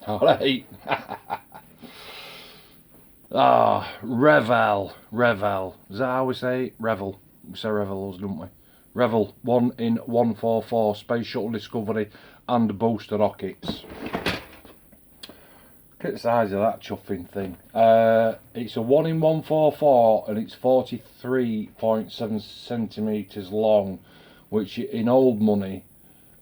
Alright. Revell. Is that how we say it? Revell. We say revels, don't we? Revell 1 in 144 Space Shuttle Discovery and booster rockets. Look at the size of that chuffing thing. It's a 1 in 144 and it's 43.7 centimetres long, which in old money,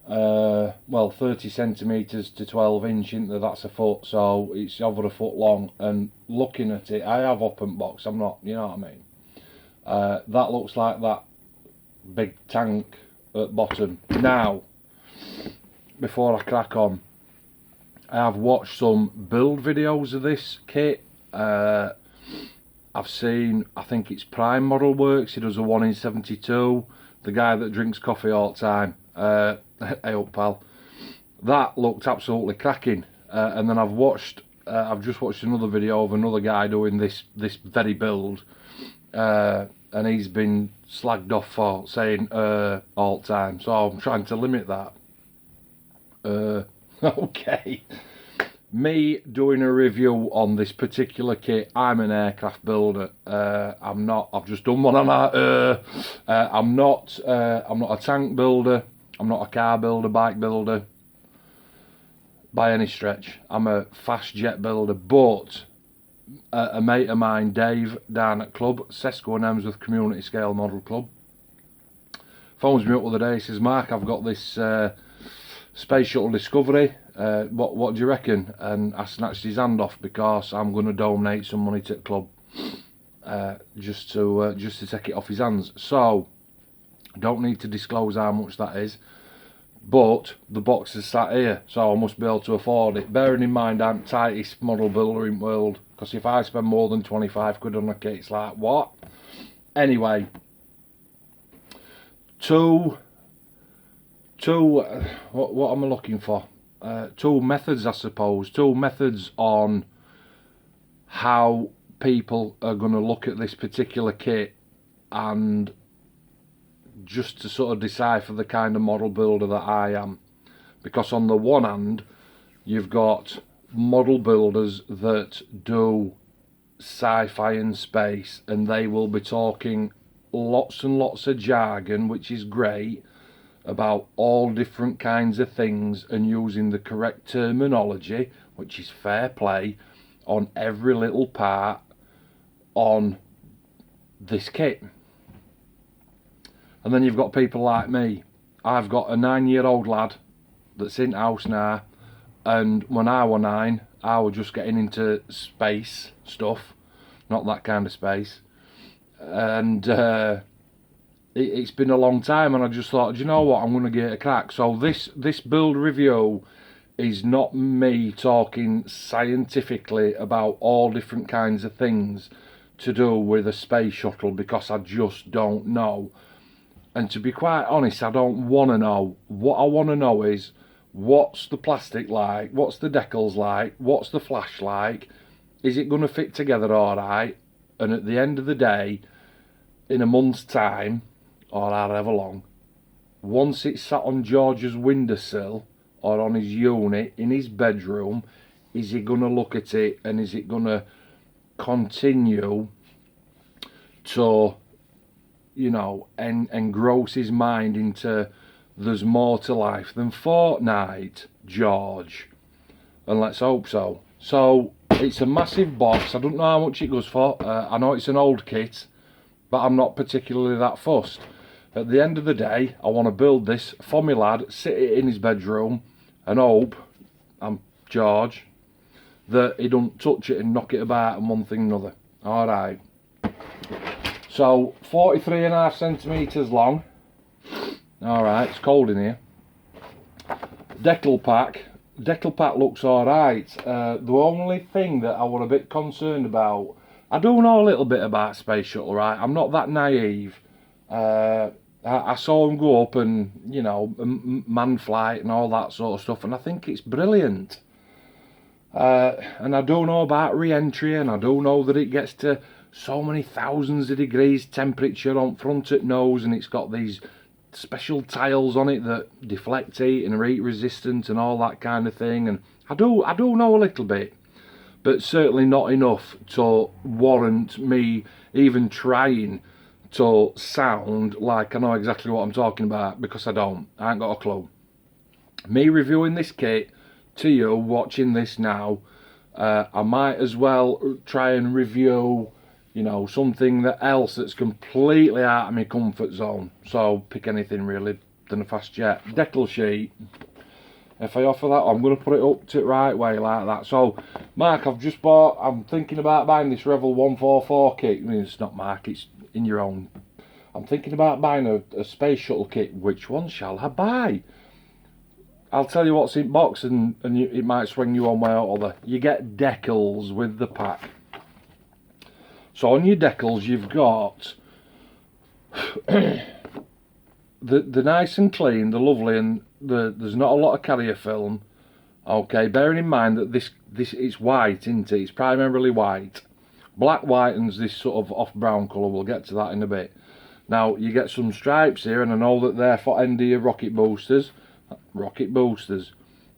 well, 30 centimetres to 12 inch, isn't there? That's a foot, so it's over a foot long. And looking at it, I have open box, I'm not, you know what I mean? That looks like that big tank at bottom. Now, before I crack on, I have watched some build videos of this kit. I've seen, I think it's Prime Model Works, he does a 1 in 72, the guy that drinks coffee all the time. Hey up, pal. That looked absolutely cracking. And then I've just watched another video of another guy doing this very build, and he's been slagged off for saying all the time, so I'm trying to limit that. Okay, me doing a review on this particular kit. I'm an aircraft builder. I'm not. I've just done one on that. I'm not a tank builder. I'm not a car builder, bike builder, by any stretch. I'm a fast jet builder. But a mate of mine, Dave, down at club Sesco and Emsworth Community Scale Model Club, phones me up the other day. He says, "Mark, I've got this Space Shuttle Discovery. What do you reckon?" And I snatched his hand off because I'm going to donate some money to the club, just to take it off his hands. So don't need to disclose how much that is, but the box is sat here, so I must be able to afford it. Bearing in mind I'm the tightest model builder in the world, because if I spend more than 25 quid on a kit, it's like, what? Anyway, what am I looking for? Two methods, I suppose. Two methods on how people are going to look at this particular kit, and just to sort of decipher the kind of model builder that I am. Because on the one hand, you've got model builders that do sci-fi and space, and they will be talking lots and lots of jargon, which is great, about all different kinds of things and using the correct terminology, which is fair play, on every little part on this kit. And then you've got people like me. I've got a 9-year-old lad that's in house now, and when I was 9, I was just getting into space stuff, not that kind of space, and it's been a long time, and I just thought, do you know what, I'm going to get a crack. So this build review is not me talking scientifically about all different kinds of things to do with a space shuttle, because I just don't know. And to be quite honest, I don't want to know. What I want to know is, what's the plastic like? What's the decals like? What's the flash like? Is it going to fit together all right? And at the end of the day, in a month's time, or however long, once it's sat on George's windowsill or on his unit in his bedroom, is he going to look at it and is it going to continue to, you know, engross his mind into there's more to life than Fortnite, George? And let's hope so. So it's a massive box. I don't know how much it goes for. I know it's an old kit, but I'm not particularly that fussed. At the end of the day, I want to build this for my lad, sit it in his bedroom, and hope, I'm George, that he don't touch it and knock it about and one thing another. Alright. So 43.5 centimetres long. Alright, it's cold in here. Decal pack looks alright. The only thing that I was a bit concerned about, I do know a little bit about Space Shuttle, right? I'm not that naive. I saw him go up and, you know, man flight and all that sort of stuff, and I think it's brilliant. And I do know about re-entry, and I do know that it gets to so many thousands of degrees temperature on front at nose, and it's got these special tiles on it that deflect heat and are heat resistant and all that kind of thing. And I do know a little bit, but certainly not enough to warrant me even trying to sound like I know exactly what I'm talking about, because I don't. I ain't got a clue. Me reviewing this kit to you watching this now, I might as well try and review, you know, something else that's completely out of my comfort zone. So pick anything really than a fast jet. Decal sheet. If I offer that, I'm going to put it up to the right way like that. So, Mark, I'm thinking about buying this Revell 144 kit. I mean, it's not Mark, it's in your own. I'm thinking about buying a space shuttle kit. Which one shall I buy? I'll tell you what's in box, and it might swing you one way or other. You get decals with the pack. So on your decals, you've got the nice and clean, the lovely, and there's not a lot of carrier film. Okay, bearing in mind that this it's white, isn't it? It's primarily white. Black whitens this sort of off brown colour. We'll get to that in a bit. Now you get some stripes here, and I know that they're for end of your rocket boosters,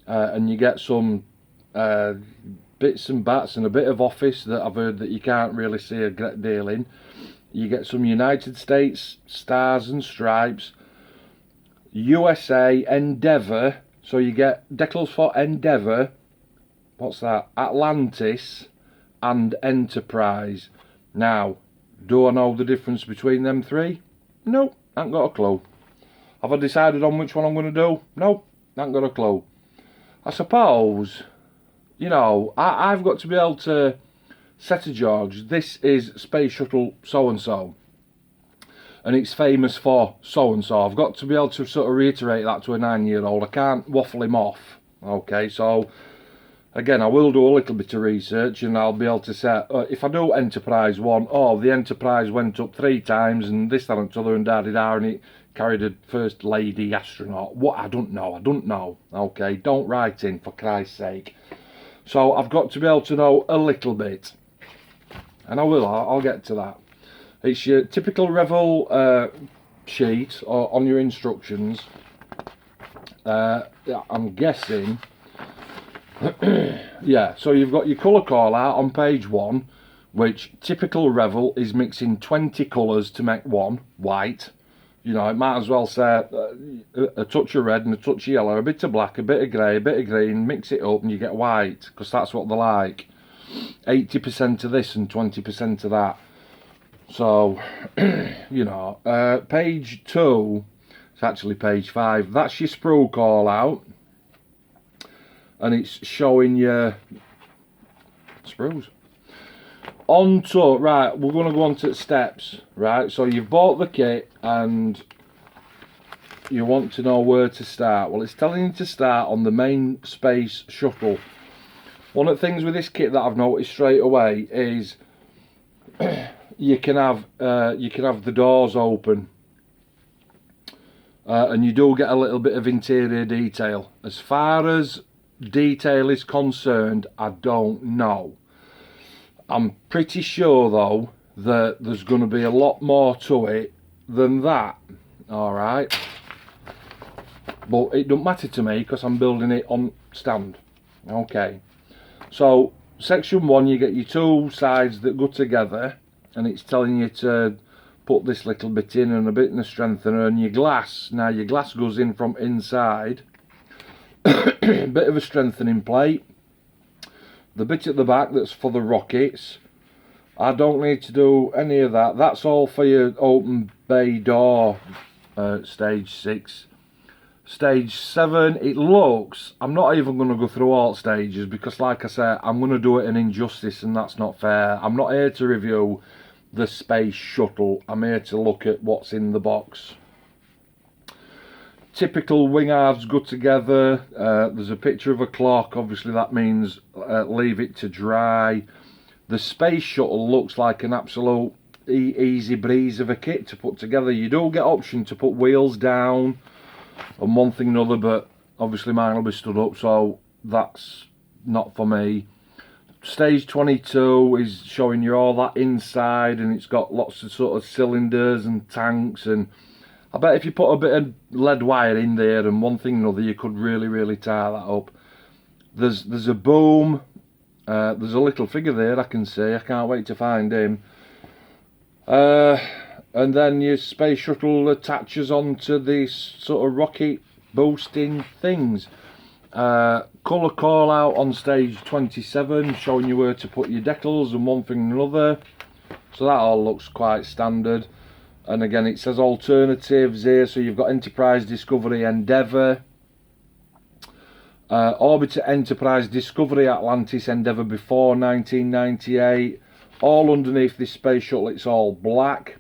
and you get some bits and bats and a bit of office that I've heard that you can't really see a great deal in. You get some United States stars and stripes. USA, Endeavour, so you get decals for Endeavour, what's that, Atlantis and Enterprise. Now, do I know the difference between them three? Nope, ain't got a clue. Have I decided on which one I'm going to do? Nope, ain't got a clue. I suppose, you know, I've got to be able to set a George, this is Space Shuttle so-and-so, and it's famous for so-and-so. I've got to be able to sort of reiterate that to a 9-year-old. I can't waffle him off. Okay, so again, I will do a little bit of research, and I'll be able to say, if I do Enterprise 1, oh, the Enterprise went up 3 times, and this, that, and t'other, and da-di-da, and it carried a first lady astronaut. What? I don't know. Okay, don't write in, for Christ's sake. So I've got to be able to know a little bit. And I will, I'll get to that. It's your typical Revell sheet or on your instructions. I'm guessing, yeah, so you've got your colour call out on page 1, which typical Revell is mixing 20 colours to make one, white. You know, it might as well say a touch of red and a touch of yellow, a bit of black, a bit of grey, a bit of green, mix it up and you get white, because that's what they like. 80% of this and 20% of that. So, you know, page 2, it's actually page 5, that's your sprue call out, and it's showing your sprues. On to, right, we're going to go on to steps, right? So you've bought the kit and you want to know where to start. Well, it's telling you to start on the main space shuttle. One of the things with this kit that I've noticed straight away is you can have the doors open, and you do get a little bit of interior detail. As far as detail is concerned, I don't know. I'm pretty sure though that there's going to be a lot more to it than that. Alright, but it don't matter to me because I'm building it on stand. Okay, so section 1, you get your 2 sides that go together, and it's telling you to put this little bit in and a bit in the strengthener, and your glass. Now your glass goes in from inside. Bit of a strengthening plate. The bit at the back that's for the rockets, I don't need to do any of that. That's all for your open bay door. Stage 6. Stage 7, it looks, I'm not even going to go through all stages because like I said, I'm going to do it an injustice and that's not fair. I'm not here to review the space shuttle, I'm here to look at what's in the box. Typical wing halves go together. There's a picture of a clock, obviously that means leave it to dry. The space shuttle looks like an absolute easy breeze of a kit to put together. You do get option to put wheels down and one thing and another, but obviously mine will be stood up, so that's not for me. Stage 22 is showing you all that inside, and it's got lots of sort of cylinders and tanks, and I bet if you put a bit of lead wire in there and one thing or another, you could really tie that up. There's a boom. There's a little figure there I can see. I can't wait to find him. And then your space shuttle attaches onto these sort of rocket boosting things. Colour call out on stage 27, showing you where to put your decals and one thing and another. So that all looks quite standard. And again, it says alternatives here, so you've got Enterprise, Discovery, Endeavour. Orbiter, Enterprise, Discovery, Atlantis, Endeavour before 1998. All underneath this space shuttle, it's all black.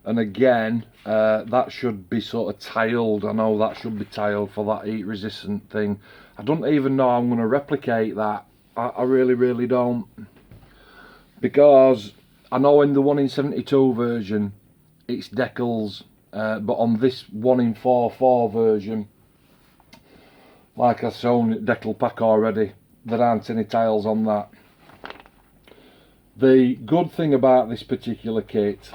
And again, that should be sort of tiled. I know that should be tiled for that heat resistant thing. I don't even know how I'm going to replicate that. I really don't. Because I know in the 1 in 72 version, it's decals. But on this 1 in 44 version, like I've shown decal pack already, there aren't any tiles on that. The good thing about this particular kit,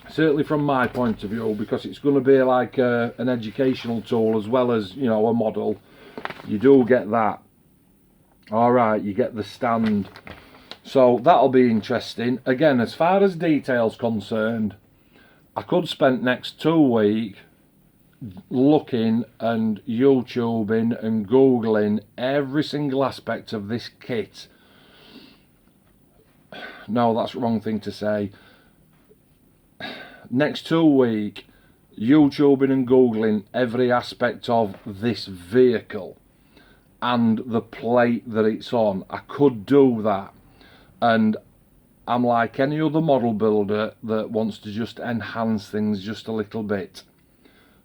certainly from my point of view, because it's going to be like an educational tool as well as, you know, a model, you do get that. Alright, you get the stand. So that'll be interesting. Again, as far as details concerned, I could spend next 2 weeks looking and YouTubing and Googling every single aspect of this kit. No, that's the wrong thing to say. Next 2 weeks, YouTubing and Googling every aspect of this vehicle and the plate that it's on. I could do that. And I'm like any other model builder that wants to just enhance things just a little bit.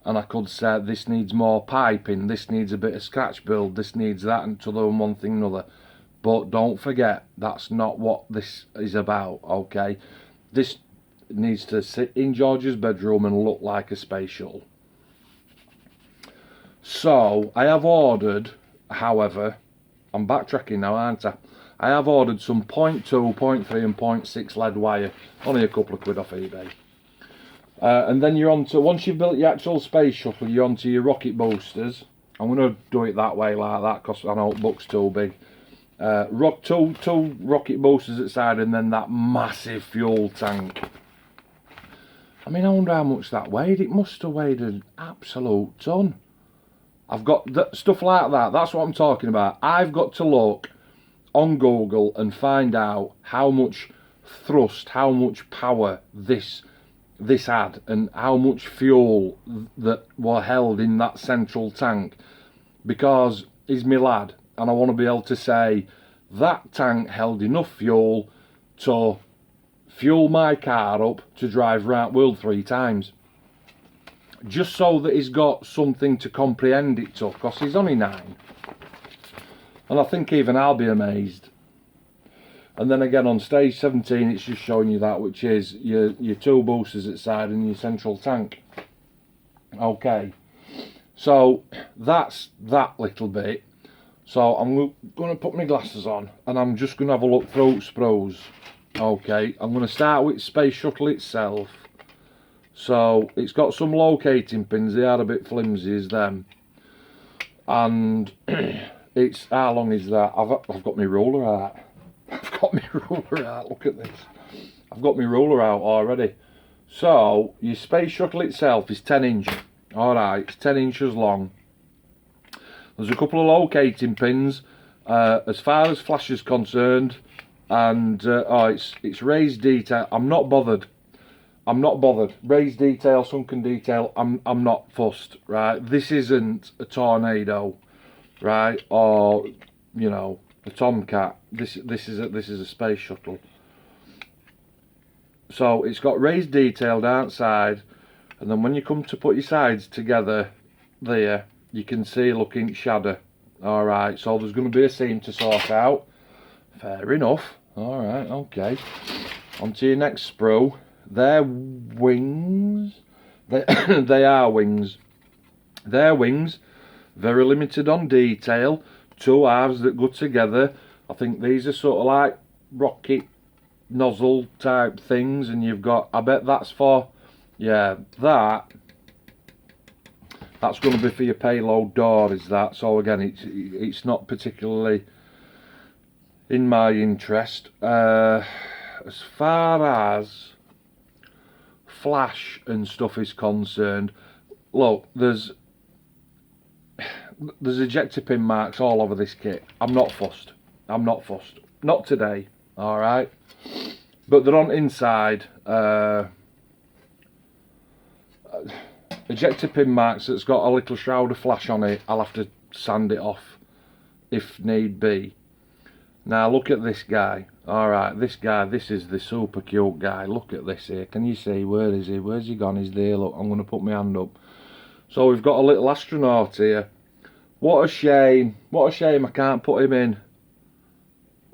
And I could say this needs more piping, this needs a bit of scratch build, this needs that, and to the one thing and another. But don't forget, that's not what this is about, okay? This needs to sit in George's bedroom and look like a space shuttle. So, I have ordered, however, I'm backtracking now, aren't I? I have ordered some 0.2, 0.3 and 0.6 lead wire, only a couple of quid off eBay. And then you're on to, once you've built your actual space shuttle, you're on to your rocket boosters. I'm going to do it that way like that because I know it looks too big. Two rocket boosters at the side and then that massive fuel tank. I mean, I wonder how much that weighed. It must have weighed an absolute ton. I've got stuff like that. That's what I'm talking about. I've got to look on Google and find out how much thrust, how much power this had and how much fuel that were held in that central tank, because he's my lad and I want to be able to say that tank held enough fuel to fuel my car up to drive round world 3 times, just so that he's got something to comprehend it to, because he's only 9 and I think even I'll be amazed. And then again on stage 17 it's just showing you that, which is your 2 boosters at the side and your central tank. Okay, so that's that little bit. So I'm going to put my glasses on and I'm just going to have a look through sprues. Okay, I'm going to start with Space Shuttle itself. So it's got some locating pins, they are a bit flimsy as them. And it's, how long is that? I've got my ruler out. I've got my ruler out, look at this. I've got my ruler out already. So, your Space Shuttle itself is 10 inch. Alright, it's 10 inches long. There's a couple of locating pins, as far as flash is concerned. And, it's raised detail. I'm not bothered. Raised detail, sunken detail, I'm not fussed, right? This isn't a Tornado, right? Or, you know, a Tomcat. This is a space shuttle. So it's got raised detail outside, and then when you come to put your sides together there, you can see looking shadow. Alright, so there's going to be a seam to sort out. Fair enough. Alright, okay. On to your next sprue. They're wings. They are wings. They're wings. Very limited on detail. 2 halves that go together. I think these are sort of like rocket nozzle type things, and you've got, I bet that's for Yeah, that's going to be for your payload door, is that? So again, it's not particularly in my interest. As far as flash and stuff is concerned, look, there's ejector pin marks all over this kit. I'm not fussed. I'm not fussed. Not today, alright? But they're on inside ejector pin marks that's got a little shroud of flash on it. I'll have to sand it off if need be. Now look at this guy. Alright, this guy, this is the super cute guy. Look at this here. Can you see? Where is he? Where's he gone? He's there. Look, I'm going to put my hand up. So we've got a little astronaut here. What a shame. What a shame I can't put him in.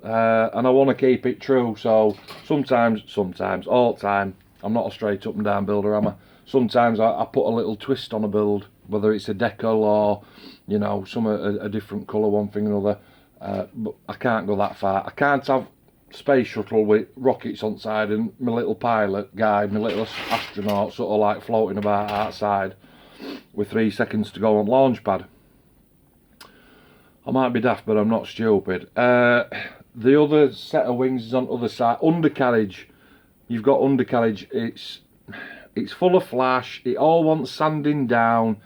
And I want to keep it true. So sometimes, all the time, I'm not a straight up and down builder, am I? Sometimes I put a little twist on a build, whether it's a decal or, you know, a different colour, one thing or another. But I can't go that far. I can't have space shuttle with rockets on side and my little pilot guy, my little astronaut sort of like floating about outside with 3 seconds to go on launch pad. I might be daft, but I'm not stupid. The other set of wings is on the other side. Undercarriage. You've got undercarriage. It's full of flash. It all wants sanding down.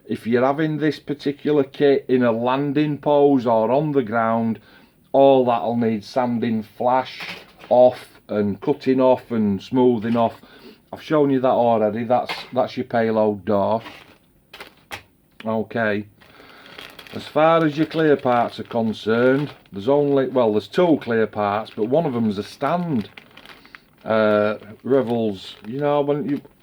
If you're having this particular kit in a landing pose or on the ground, all that'll need sanding flash off and cutting off and smoothing off. I've shown you that already. That's your payload door. Okay. As far as your clear parts are concerned, there's there's 2 clear parts, but one of them's a stand. Revels, you know,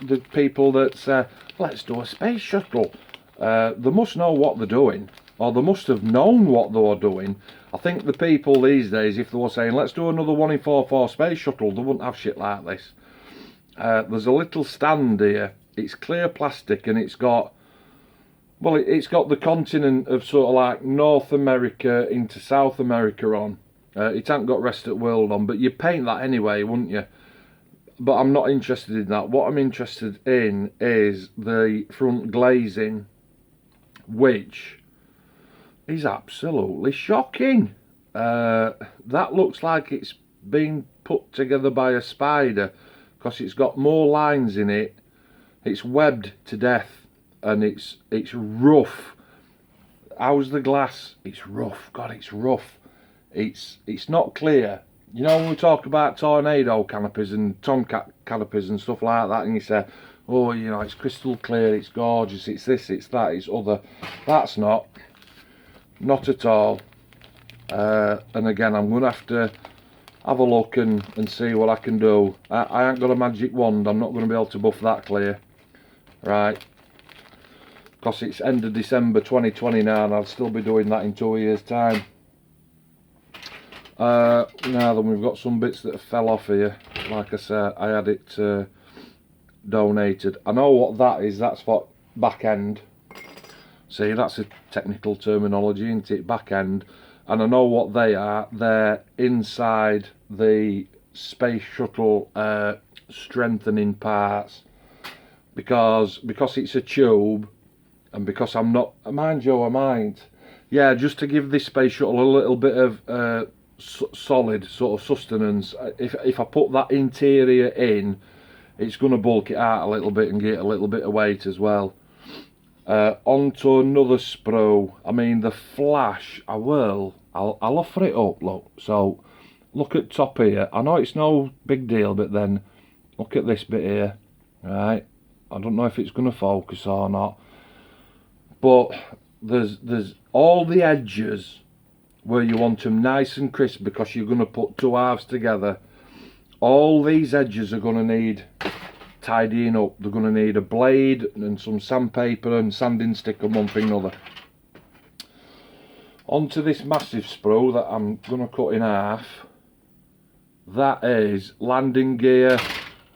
the people that say, let's do a space shuttle, they must know what they're doing, or they must have known what they were doing. I think the people these days, if they were saying, let's do another 1in44 space shuttle, they wouldn't have shit like this. There's a little stand here. It's clear plastic, and it's got the continent of sort of like North America into South America on. It hasn't got rest of world on, but you'd paint that anyway, wouldn't you? But I'm not interested in that. What I'm interested in is the front glazing, which is absolutely shocking. That looks like it's been put together by a spider, because it's got more lines in it. It's webbed to death, and it's rough. How's the glass? It's rough. God, it's rough. It's not clear. You know, when we talk about tornado canopies and tomcat canopies and stuff like that, and you say, oh, you know, it's crystal clear, it's gorgeous, it's this, it's that, it's other. That's not at all. And again, I'm going to have a look and see what I can do. I ain't got a magic wand. I'm not going to be able to buff that clear, right? Because it's end of December 2020 now, and I'll still be doing that in 2 years' time. Now then, we've got some bits that fell off here. Like I said, I had it donated. I know what that is. That's for back end. See, that's a technical terminology, isn't it? Back end. And I know what they are. They're inside the space shuttle strengthening parts. Because it's a tube, and because I'm not, mind you, I might. Yeah, just to give this space shuttle a little bit of solid sort of sustenance. If I put that interior in, it's going to bulk it out a little bit and get a little bit of weight as well. Onto another sprue. I mean, the flash, I'll offer it up, look. So look at top here. I know it's no big deal, but then look at this bit here, right? I don't know if it's going to focus or not, but there's all the edges where you want them nice and crisp, because you're going to put 2 halves together. All these edges are going to need tidying up. They're going to need a blade and some sandpaper and sanding stick and one thing or another. Onto this massive sprue that I'm going to cut in half. That is landing gear,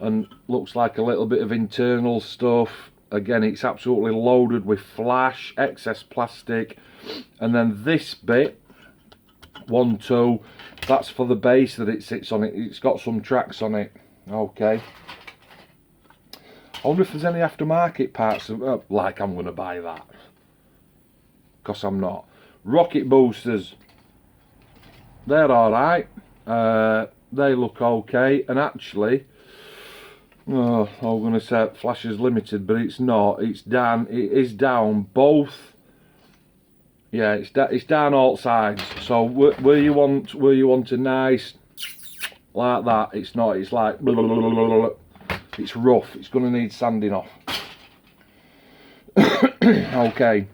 and looks like a little bit of internal stuff. Again, it's absolutely loaded with flash, excess plastic. And then this bit, 1, 2, that's for the base that it sits on. It's got some tracks on it. Okay. I wonder if there's any aftermarket parts, like I'm going to buy that. Because I'm not. Rocket boosters. They're alright. They look okay. And actually, oh, I'm going to say Flash is limited, but it's not. It's down. It is down both. Yeah, it's down all sides. So where you want a nice like that, it's not. It's like blah, blah, blah, blah, blah. It's rough. It's going to need sanding off. Okay.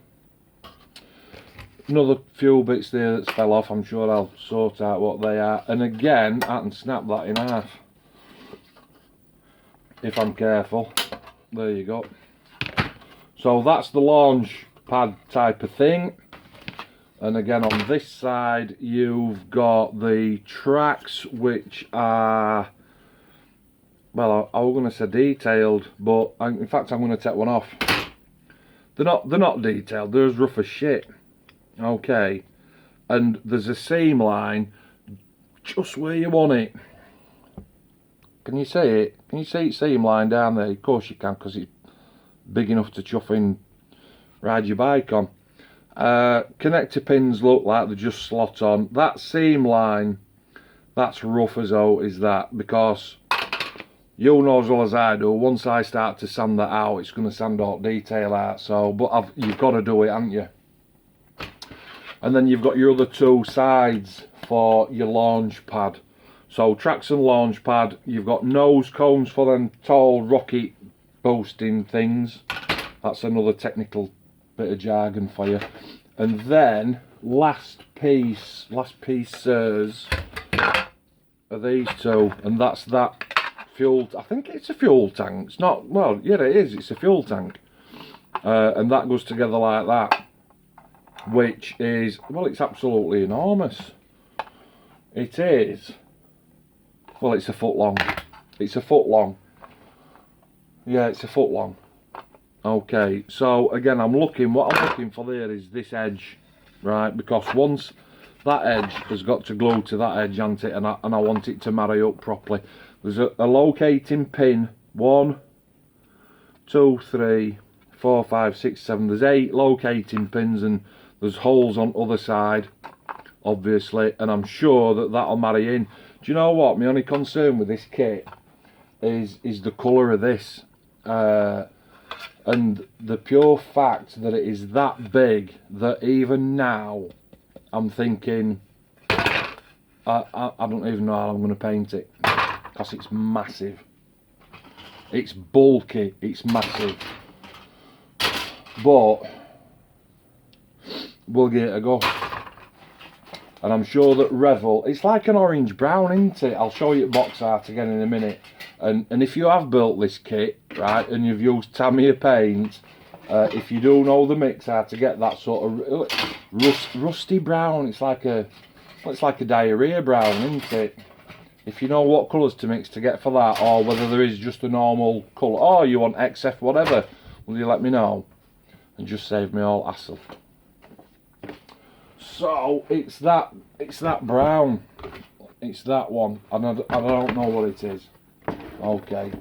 Another few bits there that fell off. I'm sure I'll sort out what they are. And again, I can snap that in half if I'm careful. There you go. So that's the launch pad type of thing. And again, on this side, you've got the tracks, which are, well, I was going to say detailed, but in fact, I'm going to take one off. They're not detailed. They're as rough as shit. Okay, and there's a seam line just where you want it. Can you see it? Can you see its seam line down there? Of course you can, because it's big enough to chuff in, ride your bike on. Connector pins look like they just slot on. That seam line, that's rough as oh is that, because you know as well as I do, once I start to sand that out, it's going to sand all detail out. So, but you've got to do it, haven't you? And then you've got your other two sides for your launch pad. So tracks and launch pad, you've got nose cones for them tall rocket boosting things. That's another technical bit of jargon for you. And then last piece, sirs, are these two, and that's that fuel. I think it's a fuel tank. It's not, well, yeah, it is. It's a fuel tank, and that goes together like that. Which is, well, it's absolutely enormous. It is. Well, it's a foot long. It's a foot long. Yeah, it's a foot long. Okay, so again, what I'm looking for there is this edge, right? Because once that edge has got to glue to that edge, hasn't it? And I want it to marry up properly. There's a locating pin. 1, 2, 3, 4, 5, 6, 7. There's 8 locating pins, and there's holes on other side, obviously, and I'm sure that that'll marry in. Do you know what? My only concern with this kit is the colour of this, and the pure fact that it is that big that even now I'm thinking I don't even know how I'm going to paint it, because it's massive. It's bulky. It's massive, but we'll give it a go. And I'm sure that Revell, it's like an orange brown, isn't it? I'll show you box art again in a minute. And if you have built this kit, right, and you've used Tamiya paint, if you do know the mix how to get that sort of rusty brown, it's like a diarrhea brown, isn't it? If you know what colours to mix to get for that, or whether there is just a normal colour, or you want XF, whatever, will you let me know? And just save me all hassle. So it's that brown, it's that one, and I don't know what it is. Okay,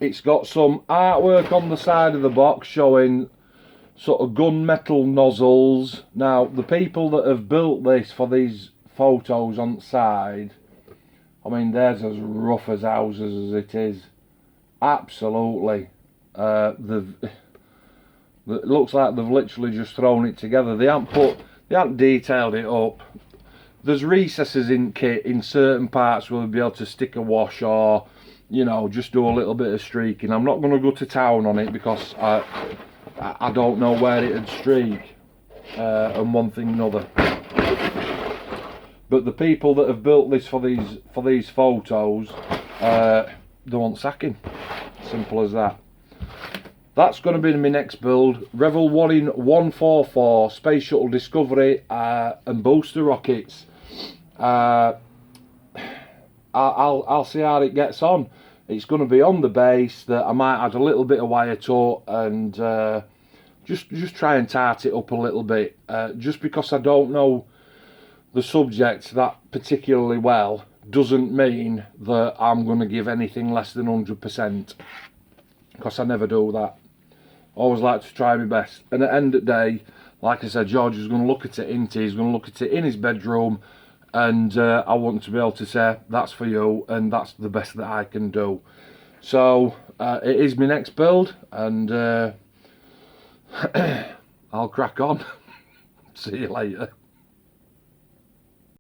it's got some artwork on the side of the box showing sort of gunmetal nozzles. Now the people that have built this for these photos on the side, I mean, theirs as rough as houses as it is. Absolutely, it looks like they've literally just thrown it together. They haven't detailed it up. There's recesses in kit in certain parts where they'll be able to stick a wash, or, you know, just do a little bit of streaking. I'm not going to go to town on it because I don't know where it'd streak, and one thing another. But the people that have built this for these photos, they want sacking. Simple as that. That's going to be my next build. Revell 144 Space Shuttle Discovery and booster rockets. I'll see how it gets on. It's going to be on the base that I might add a little bit of wire to and just try and tart it up a little bit. Just because I don't know the subject that particularly well doesn't mean that I'm going to give anything less than 100%. because I never do that. Always like to try my best. And at the end of the day, like I said, George is going to look at it, he's going to look at it in his bedroom, and I want to be able to say, that's for you, and that's the best that I can do. So, it is my next build, and I'll crack on. See you later.